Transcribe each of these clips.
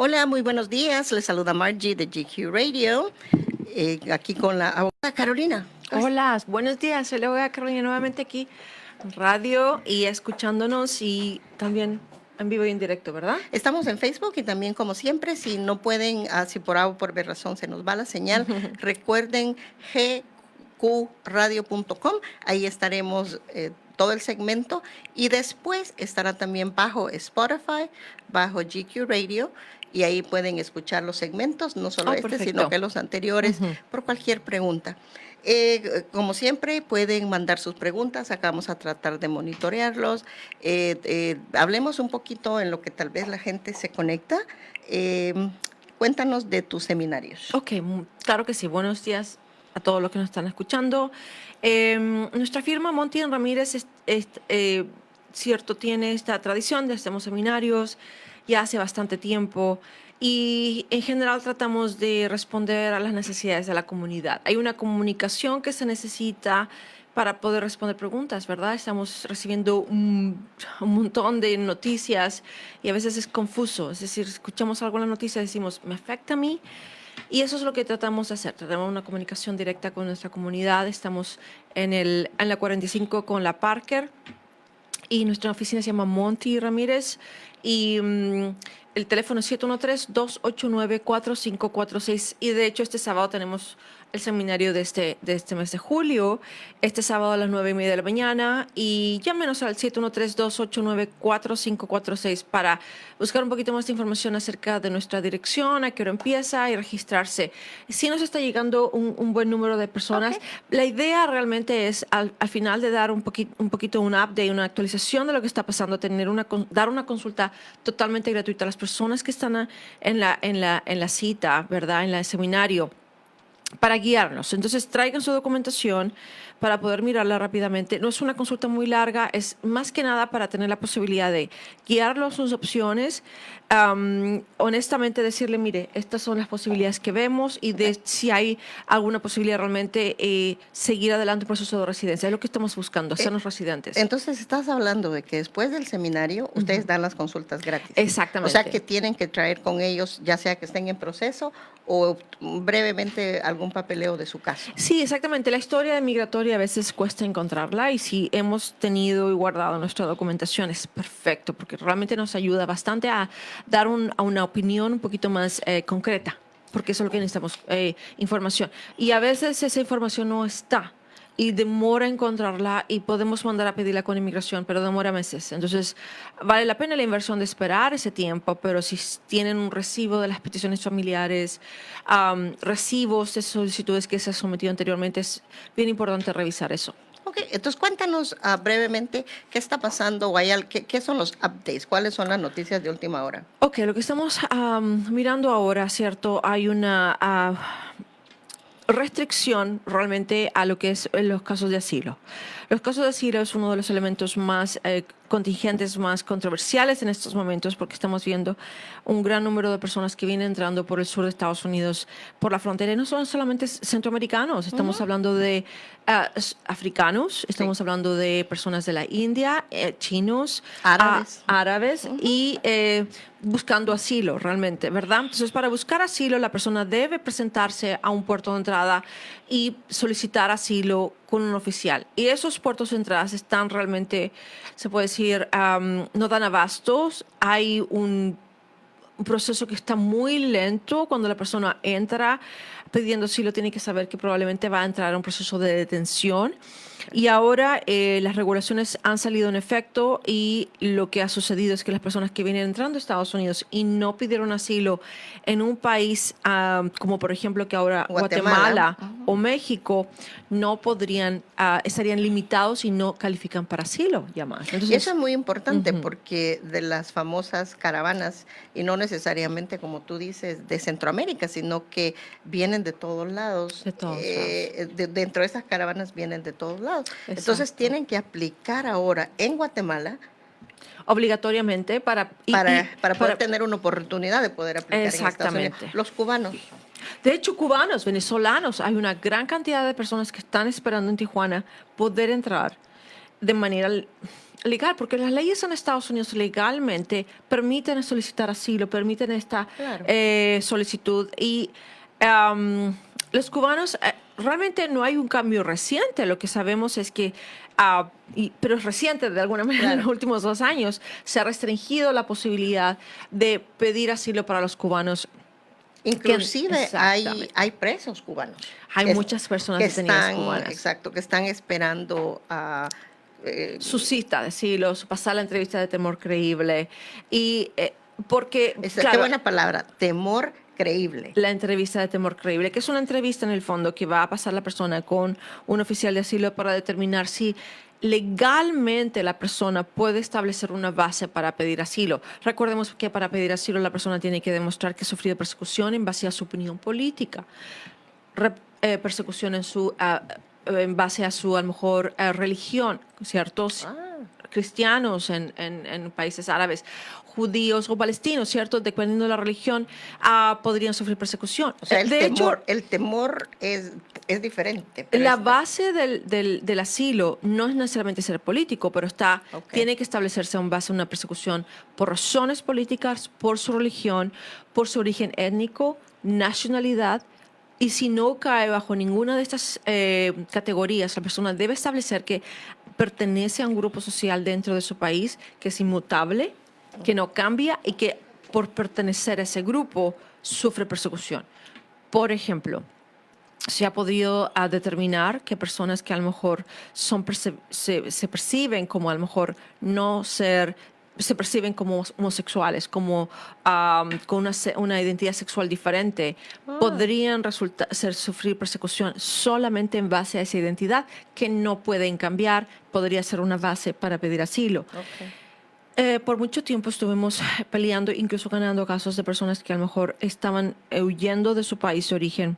Hola, muy buenos días. Les saluda Margie de GQ Radio, aquí con la abogada Carolina. Hola, buenos días. Soy la abogada Carolina nuevamente aquí en radio y escuchándonos y también en vivo y en directo, ¿verdad? Estamos en Facebook y también, como siempre, si no pueden, si por A o por B razón se nos va la señal, recuerden gqradio.com. Ahí estaremos todo el segmento y después estará también bajo Spotify, bajo GQ Radio. Y ahí pueden escuchar los segmentos, no solo sino que los anteriores, por cualquier pregunta. Como siempre, pueden mandar sus preguntas, acá vamos a tratar de monitorearlos. Hablemos un poquito en lo que tal vez la gente se conecta. Cuéntanos de tus seminarios. Ok, claro que sí. Buenos días a todos los que nos están escuchando. Nuestra firma Monti Ramírez cierto, tiene esta tradición de hacemos seminarios ya hace bastante tiempo y en general tratamos de responder a las necesidades de la comunidad. Hay una comunicación que se necesita para poder responder preguntas, ¿verdad? Estamos recibiendo un montón de noticias y a veces es confuso. Es decir, escuchamos algo en la noticia y decimos, ¿me afecta a mí? Y eso es lo que tratamos de hacer. Tratamos una comunicación directa con nuestra comunidad. Estamos en la 45 con la Parker y nuestra oficina se llama Monti Ramírez y el teléfono es 713-289-4546 y de hecho este sábado tenemos el seminario de este mes de julio, este sábado a las 9:30 de la mañana y llámenos al 713-289-4546 para buscar un poquito más de información acerca de nuestra dirección, a qué hora empieza y registrarse. Si nos está llegando un buen número de personas, la idea realmente es al final de dar un poquito un update, una actualización de lo que está pasando, dar una consulta totalmente gratuita a las personas que están en la cita, ¿verdad? En el seminario, para guiarnos. Entonces, traigan su documentación para poder mirarla rápidamente. No es una consulta muy larga, es más que nada para tener la posibilidad de guiarlos sus opciones, honestamente decirle, mire, estas son las posibilidades que vemos y de si hay alguna posibilidad realmente seguir adelante el proceso de residencia. Es lo que estamos buscando, hacernos residentes. Entonces, estás hablando de que después del seminario, ustedes dan las consultas gratis. Exactamente. O sea, que tienen que traer con ellos, ya sea que estén en proceso o brevemente algún papeleo de su caso. Sí, exactamente. La historia migratoria a veces cuesta encontrarla y si hemos tenido y guardado nuestra documentación es perfecto porque realmente nos ayuda bastante a dar una opinión un poquito más concreta, porque eso es lo que necesitamos, información. Y a veces esa información no está y demora encontrarla y podemos mandar a pedirla con inmigración, pero demora meses. Entonces, vale la pena la inversión de esperar ese tiempo, pero si tienen un recibo de las peticiones familiares, recibos de solicitudes que se han sometido anteriormente, es bien importante revisar eso. Ok, entonces cuéntanos brevemente qué está pasando o qué son los updates, cuáles son las noticias de última hora. Ok, lo que estamos mirando ahora, ¿cierto? Hay una restricción realmente a lo que es los casos de asilo. Los casos de asilo es uno de los elementos más contingentes, más controversiales en estos momentos porque estamos viendo un gran número de personas que vienen entrando por el sur de Estados Unidos, por la frontera. Y no son solamente centroamericanos, estamos hablando de africanos, estamos hablando de personas de la India, chinos, árabes y buscando asilo realmente, ¿verdad? Entonces, para buscar asilo, la persona debe presentarse a un puerto de entrada y solicitar asilo con un oficial. Y esos puertos de entrada están realmente, se puede decir, no dan abastos. Hay un proceso que está muy lento. Cuando la persona entra pidiendo asilo, tiene que saber que probablemente va a entrar a un proceso de detención. Y ahora las regulaciones han salido en efecto y lo que ha sucedido es que las personas que vienen entrando a Estados Unidos y no pidieron asilo en un país como por ejemplo que ahora Guatemala o México no podrían, estarían limitados y no califican para asilo ya más. Entonces, y eso es muy importante porque de las famosas caravanas, y no necesariamente como tú dices de Centroamérica, sino que vienen de todos lados. De todos lados. Dentro de esas caravanas vienen de todos lados. Exacto. Entonces tienen que aplicar ahora en Guatemala obligatoriamente para poder tener una oportunidad de poder aplicar en Estados Unidos. Los cubanos. De hecho, cubanos, venezolanos, hay una gran cantidad de personas que están esperando en Tijuana poder entrar de manera legal, porque las leyes en Estados Unidos legalmente permiten solicitar asilo, permiten esta Claro. solicitud. Y los cubanos, realmente no hay un cambio reciente. Lo que sabemos es que, pero es reciente de alguna manera, en los últimos 2 años, se ha restringido la posibilidad de pedir asilo para los cubanos. Inclusive hay presos cubanos. Hay muchas personas detenidas cubanas. Exacto, que están esperando a... su cita de asilo, pasar la entrevista de temor creíble. Y porque... Qué buena palabra, temor creíble. La entrevista de temor creíble, que es una entrevista en el fondo que va a pasar la persona con un oficial de asilo para determinar si legalmente la persona puede establecer una base para pedir asilo. Recordemos que para pedir asilo la persona tiene que demostrar que ha sufrido persecución en base a su opinión política, persecución en base a su, a lo mejor, religión, ¿cierto? Cristianos en países árabes, judíos o palestinos, ¿cierto? Dependiendo de la religión, podrían sufrir persecución. O sea, el temor es diferente. La base del asilo no es necesariamente ser político, pero tiene que establecerse en base a una persecución por razones políticas, por su religión, por su origen étnico, nacionalidad. Y si no cae bajo ninguna de estas categorías, la persona debe establecer que pertenece a un grupo social dentro de su país que es inmutable, que no cambia y que por pertenecer a ese grupo sufre persecución. Por ejemplo, se ha podido determinar que personas que a lo mejor se perciben como a lo mejor se perciben como homosexuales, como con una identidad sexual diferente, podrían sufrir persecución solamente en base a esa identidad que no pueden cambiar, podría ser una base para pedir asilo. Por mucho tiempo estuvimos peleando, incluso ganando casos de personas que a lo mejor estaban huyendo de su país de origen,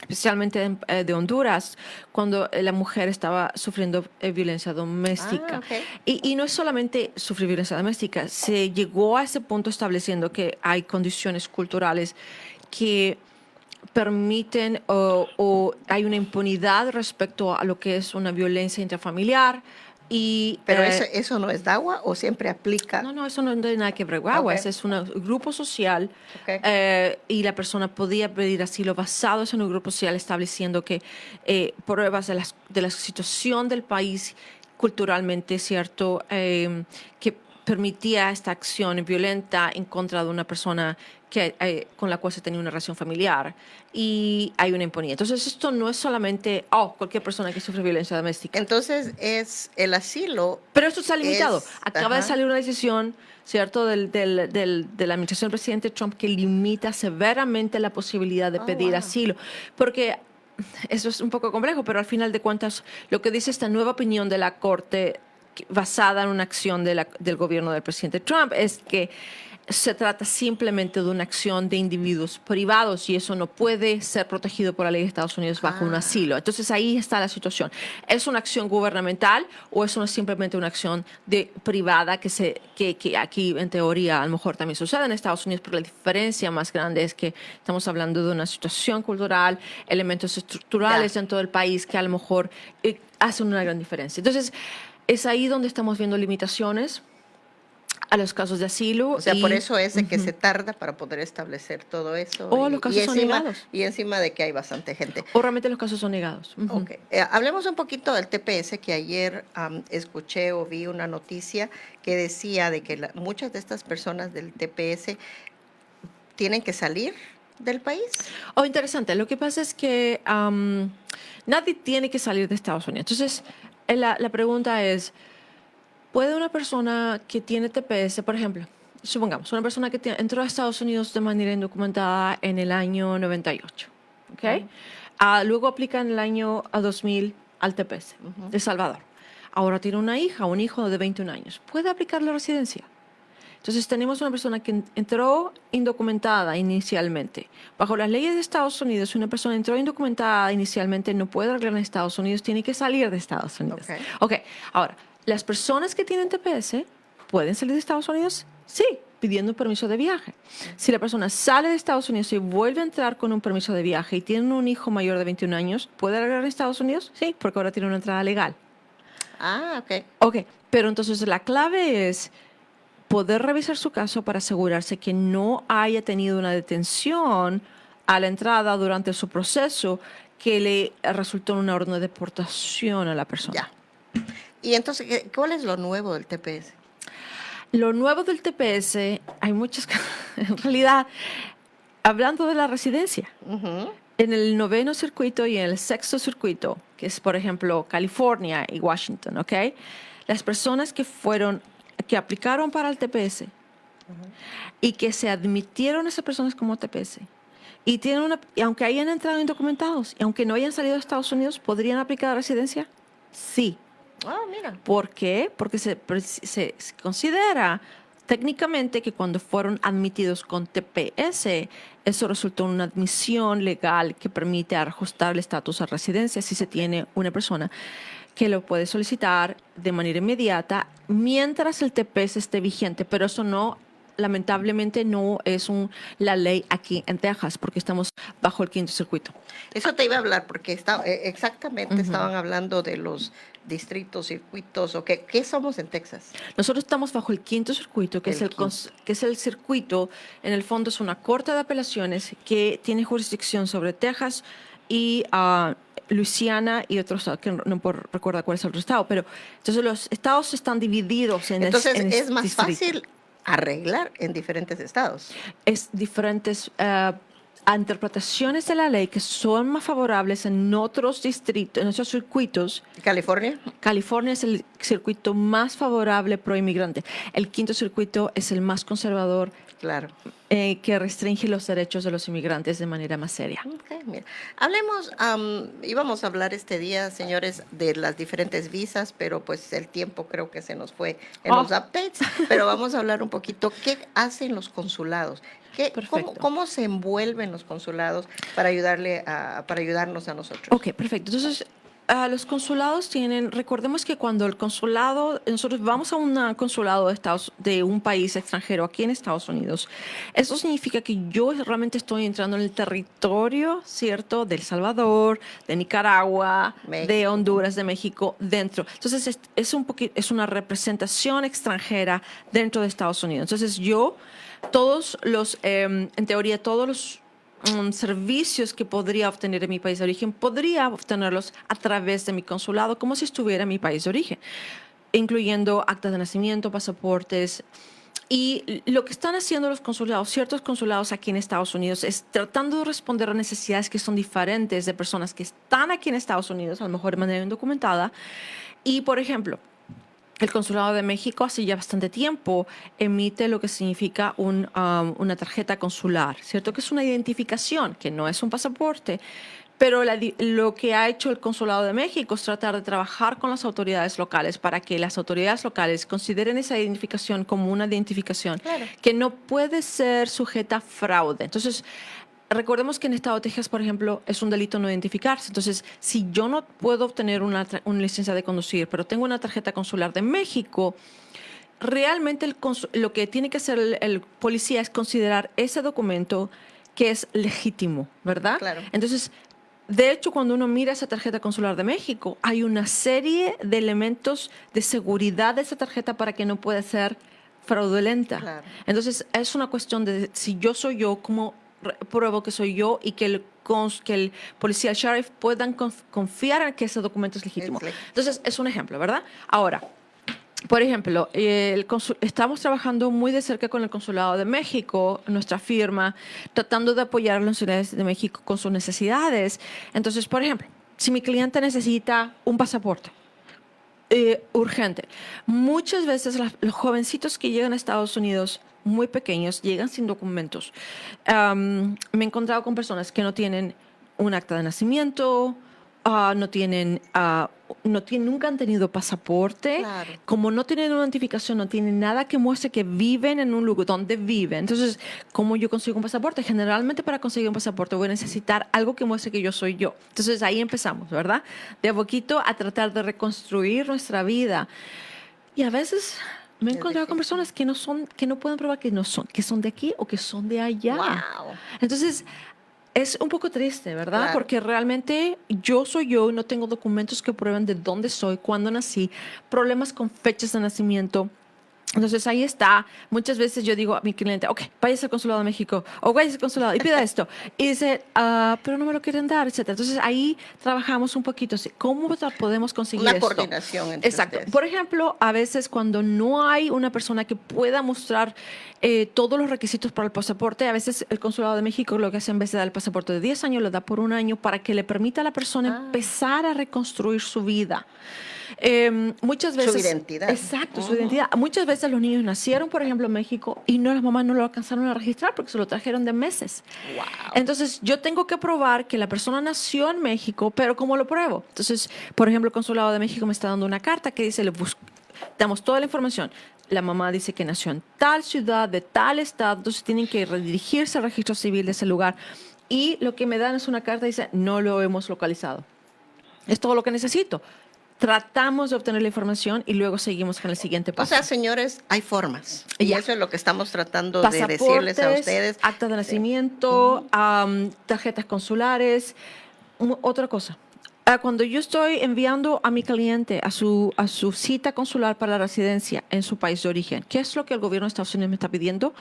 especialmente de Honduras, cuando la mujer estaba sufriendo violencia doméstica. Y no es solamente sufrir violencia doméstica, se llegó a ese punto estableciendo que hay condiciones culturales que permiten o hay una impunidad respecto a lo que es una violencia intrafamiliar. ¿Pero eso no es DAWA o siempre aplica? No, eso no tiene nada que ver con DAWA. Es un grupo social y la persona podía pedir asilo basados en un grupo social estableciendo que pruebas de la situación del país culturalmente, ¿cierto? Que permitía esta acción violenta en contra de una persona con la cual se tenía una relación familiar y hay una impunidad. Entonces, esto no es solamente cualquier persona que sufre violencia doméstica. Entonces, es el asilo. Pero esto está limitado. Acaba de salir una decisión, ¿cierto?, de la administración del presidente Trump que limita severamente la posibilidad de pedir asilo. Porque eso es un poco complejo, pero al final de cuentas, lo que dice esta nueva opinión de la Corte basada en una acción del gobierno del presidente Trump es que se trata simplemente de una acción de individuos privados y eso no puede ser protegido por la ley de Estados Unidos bajo un asilo. Entonces ahí está la situación. ¿Es una acción gubernamental o es simplemente una acción privada que aquí en teoría a lo mejor también sucede en Estados Unidos? Pero la diferencia más grande es que estamos hablando de una situación cultural, elementos estructurales en todo el país que a lo mejor hacen una gran diferencia. Entonces es ahí donde estamos viendo limitaciones a los casos de asilo. O sea, por eso es de que se tarda para poder establecer todo eso. Los casos son negados. Y encima de que hay bastante gente. O realmente los casos son negados. Hablemos un poquito del TPS, que ayer escuché o vi una noticia que decía de que muchas de estas personas del TPS tienen que salir del país. Interesante. Lo que pasa es que nadie tiene que salir de Estados Unidos. Entonces, la pregunta es, ¿puede una persona que tiene TPS, por ejemplo, supongamos, una persona que entró a Estados Unidos de manera indocumentada en el año 98, luego aplica en el año 2000 al TPS de Salvador. Ahora tiene una hija, un hijo de 21 años. ¿Puede aplicar la residencia? Entonces tenemos una persona que entró indocumentada inicialmente. Bajo las leyes de Estados Unidos, si una persona entró indocumentada inicialmente no puede regresar a Estados Unidos, tiene que salir de Estados Unidos. Ahora, ¿las personas que tienen TPS pueden salir de Estados Unidos? Sí, pidiendo un permiso de viaje. Si la persona sale de Estados Unidos y vuelve a entrar con un permiso de viaje y tiene un hijo mayor de 21 años, ¿puede regresar a Estados Unidos? Sí, porque ahora tiene una entrada legal. Ah, ok. Ok, pero entonces la clave es poder revisar su caso para asegurarse que no haya tenido una detención a la entrada durante su proceso que le resultó en una orden de deportación a la persona. Ya. Y entonces, ¿cuál es lo nuevo del TPS? Lo nuevo del TPS, hay muchas, en realidad, hablando de la residencia, Ujú. en el 9º circuito y en el 6º circuito, que es, por ejemplo, California y Washington, ¿ok? Las personas que aplicaron para el TPS y que se admitieron esas personas como TPS, y aunque hayan entrado indocumentados, y aunque no hayan salido de Estados Unidos, ¿podrían aplicar a residencia? Sí. Ah, mira. ¿Por qué? Porque se considera técnicamente que cuando fueron admitidos con TPS, eso resultó en una admisión legal que permite ajustar el estatus a residencia si se tiene una persona que lo puede solicitar de manera inmediata mientras el TPS esté vigente, pero eso no, lamentablemente no es la ley aquí en Texas porque estamos bajo el 5º circuito. Eso te iba a hablar porque exactamente estaban hablando de los distritos, circuitos, o qué somos en Texas. Nosotros estamos bajo el 5º circuito, que que es el circuito, en el fondo es una corte de apelaciones que tiene jurisdicción sobre Texas y Luisiana y otros estados, que no puedo recordar cuál es el otro estado, pero entonces los estados están divididos en Entonces, es más distrito. fácil arreglar en diferentes estados. Es diferentes interpretaciones de la ley que son más favorables en otros distritos, en otros circuitos. ¿California? California es el circuito más favorable pro inmigrante. El 5º circuito es el más conservador, Claro. que restringe los derechos de los inmigrantes de manera más seria. Ok, mira. Hablemos, íbamos a hablar este día, señores, de las diferentes visas, pero pues el tiempo creo que se nos fue en los updates, pero vamos a hablar un poquito qué hacen los consulados. ¿Cómo se envuelven los consulados para ayudarnos a nosotros? Ok, perfecto. Entonces, los consulados recordemos que cuando nosotros vamos a un consulado de un país extranjero aquí en Estados Unidos, eso significa que yo realmente estoy entrando en el territorio, ¿cierto?, de El Salvador, de Nicaragua, México. de Honduras, de México, dentro. Entonces, es una representación extranjera dentro de Estados Unidos. Entonces, en teoría, todos los servicios que podría obtener en mi país de origen, podría obtenerlos a través de mi consulado, como si estuviera en mi país de origen, incluyendo actas de nacimiento, pasaportes. Y lo que están haciendo los consulados, ciertos consulados aquí en Estados Unidos, es tratando de responder a necesidades que son diferentes de personas que están aquí en Estados Unidos, a lo mejor de manera indocumentada. Y, por ejemplo, el Consulado de México hace ya bastante tiempo emite lo que significa una tarjeta consular, ¿cierto? Que es una identificación, que no es un pasaporte, pero lo que ha hecho el Consulado de México es tratar de trabajar con las autoridades locales para que las autoridades locales consideren esa identificación como una identificación que no puede ser sujeta a fraude. Entonces, recordemos que en el estado de Texas, por ejemplo, es un delito no identificarse. Entonces, si yo no puedo obtener una licencia de conducir, pero tengo una tarjeta consular de México, realmente lo que tiene que hacer el policía es considerar ese documento que es legítimo, ¿verdad? Claro. Entonces, de hecho, cuando uno mira esa tarjeta consular de México, hay una serie de elementos de seguridad de esa tarjeta para que no pueda ser fraudulenta. Claro. Entonces, es una cuestión de si yo soy yo, cómo pruebo que soy yo y que el policía, el sheriff, puedan confiar en que ese documento es legítimo. Entonces, es un ejemplo, ¿verdad? Ahora, por ejemplo, estamos trabajando muy de cerca con el Consulado de México, nuestra firma, tratando de apoyar a las ciudades de México con sus necesidades. Entonces, por ejemplo, si mi cliente necesita un pasaporte urgente, muchas veces los jovencitos que llegan a Estados Unidos muy pequeños llegan sin documentos. Me he encontrado con personas que no tienen un acta de nacimiento, nunca han tenido pasaporte. Claro. Como no tienen una identificación, no tienen nada que muestre que viven en un lugar donde viven. Entonces, ¿cómo yo consigo un pasaporte? Generalmente para conseguir un pasaporte voy a necesitar algo que muestre que yo soy yo. Entonces ahí empezamos, ¿verdad? De a poquito a tratar de reconstruir nuestra vida. Y a veces me he encontrado con personas que no pueden probar que son de aquí o que son de allá. Wow. Entonces, Es un poco triste, ¿verdad? Claro. Porque realmente yo soy yo y no tengo documentos que prueben de dónde soy, cuándo nací, problemas con fechas de nacimiento. Entonces ahí está. Muchas veces yo digo a mi cliente, ok, váyase al consulado de México o váyase al consulado y pida esto. Y dice, pero no me lo quieren dar, etcétera. Entonces ahí trabajamos un poquito. ¿Cómo podemos conseguir Una esto? coordinación entre Exacto. ustedes. Por ejemplo, a veces cuando no hay una persona que pueda mostrar todos los requisitos para el pasaporte, a veces el consulado de México lo que hace en vez de dar el pasaporte de 10 años, lo da por un año para que le permita a la persona empezar a reconstruir su vida. Muchas veces... Su identidad. Exacto, su identidad. Muchas veces los niños nacieron, por ejemplo, en México y las mamás no lo alcanzaron a registrar porque se lo trajeron de meses. Wow. Entonces, yo tengo que probar que la persona nació en México, pero ¿cómo lo pruebo? Entonces, por ejemplo, el Consulado de México me está dando una carta que dice, damos toda la información. La mamá dice que nació en tal ciudad, de tal estado, entonces tienen que redirigirse al registro civil de ese lugar. Y lo que me dan es una carta que dice, no lo hemos localizado. Es todo lo que necesito. Tratamos de obtener la información y luego seguimos con el siguiente paso. O sea, señores, hay formas. Y Ya. eso es lo que estamos tratando de decirles a ustedes. Acta de nacimiento, tarjetas consulares. Otra cosa. Cuando yo estoy enviando a mi cliente a su cita consular para la residencia en su país de origen, ¿qué es lo que el gobierno de Estados Unidos me está pidiendo?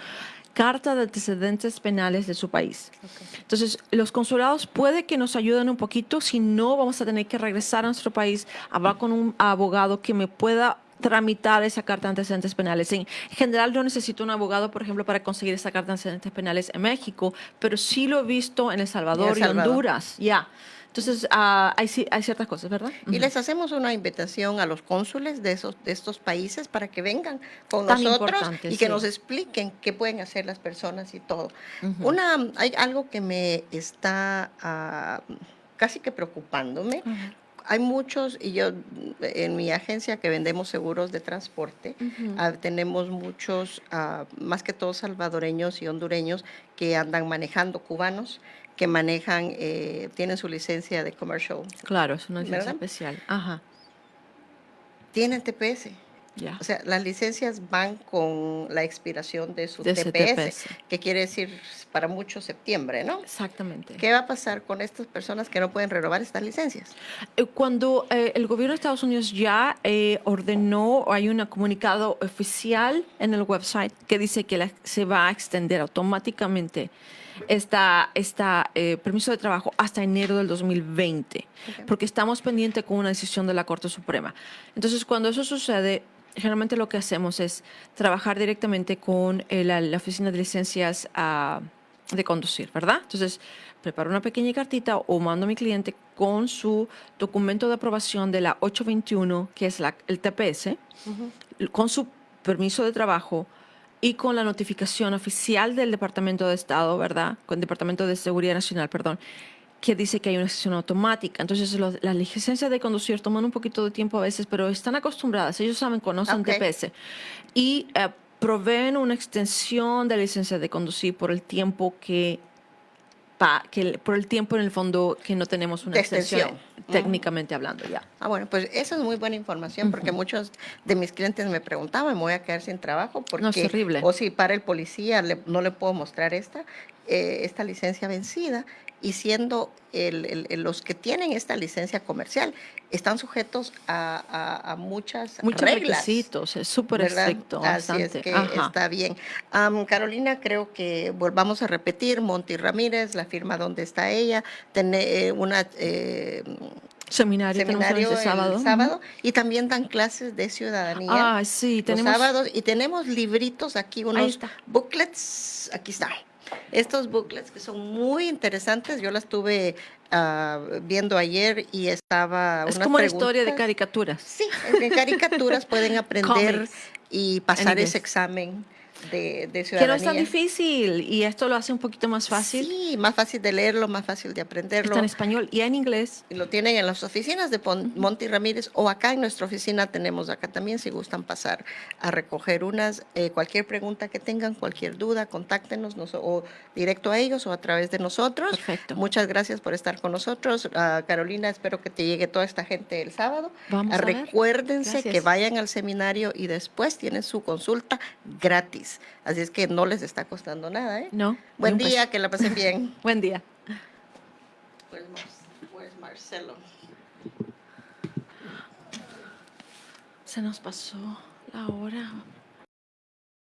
Carta de antecedentes penales de su país. Okay. Entonces, los consulados puede que nos ayuden un poquito, si no, vamos a tener que regresar a nuestro país, hablar con un abogado que me pueda tramitar esa carta de antecedentes penales. En general, no necesito un abogado, por ejemplo, para conseguir esa carta de antecedentes penales en México, pero sí lo he visto en El Salvador y Honduras. Ya. Entonces, hay ciertas cosas, ¿verdad? Y les hacemos una invitación a los cónsules de estos países para que vengan con nosotros y que nos expliquen qué pueden hacer las personas y todo. Hay algo que me está casi que preocupándome. Hay muchos, y yo en mi agencia que vendemos seguros de transporte, tenemos muchos, más que todos salvadoreños y hondureños que andan manejando, cubanos, que manejan, tienen su licencia de commercial. Claro, es una licencia especial. Ajá. Tienen TPS. Yeah. O sea, las licencias van con la expiración de su TPS, que quiere decir para muchos septiembre, ¿no? Exactamente. ¿Qué va a pasar con estas personas que no pueden renovar estas licencias? Cuando el gobierno de Estados Unidos ya ordenó, hay un comunicado oficial en el website que dice que se va a extender automáticamente permiso de trabajo hasta enero del 2020, porque estamos pendientes con una decisión de la Corte Suprema. Entonces, cuando eso sucede, generalmente lo que hacemos es trabajar directamente con la oficina de licencias de conducir, ¿verdad? Entonces, preparo una pequeña cartita o mando a mi cliente con su documento de aprobación de la 821, que es el TPS, con su permiso de trabajo, y con la notificación oficial del Departamento de Estado, ¿verdad? Con el Departamento de Seguridad Nacional, perdón, que dice que hay una excepción automática. Entonces, las licencias de conducir toman un poquito de tiempo a veces, pero están acostumbradas. Ellos saben, conocen TPS. Y proveen una extensión de la licencia de conducir por el tiempo por el tiempo en el fondo que no tenemos una extensión técnicamente hablando ya. Bueno, pues esa es muy buena información porque muchos de mis clientes me preguntaban, me voy a quedar sin trabajo porque, no, es horrible. O si para el policía no le puedo mostrar esta licencia vencida, y siendo los que tienen esta licencia comercial están sujetos a muchos reglas. Requisitos, es súper estricto. Así es que está bien. Carolina, creo que volvamos a repetir, Monty Ramírez, la firma donde está ella, seminario el sábado, y también dan clases de ciudadanía sí, los sábados, y tenemos libritos aquí, unos booklets, aquí está. Estos booklets que son muy interesantes, yo las estuve viendo ayer y estaba es como una historia de caricaturas. Sí, en caricaturas pueden aprender y pasar ese examen de ciudadanía. Que no es tan difícil y esto lo hace un poquito más fácil. Sí, más fácil de leerlo, más fácil de aprenderlo. Está en español y en inglés. Y lo tienen en las oficinas de Monty Ramírez o acá en nuestra oficina tenemos acá también, si gustan pasar a recoger cualquier pregunta que tengan, cualquier duda, contáctenos o directo a ellos o a través de nosotros. Perfecto. Muchas gracias por estar con nosotros. Carolina, espero que te llegue toda esta gente el sábado. Vamos a ver. Recuérdense que vayan al seminario y después tienen su consulta gratis. Así es que no les está costando nada, ¿eh? No. Buen día, que la pasen bien. Buen día. Where's Marcelo? Se nos pasó la hora.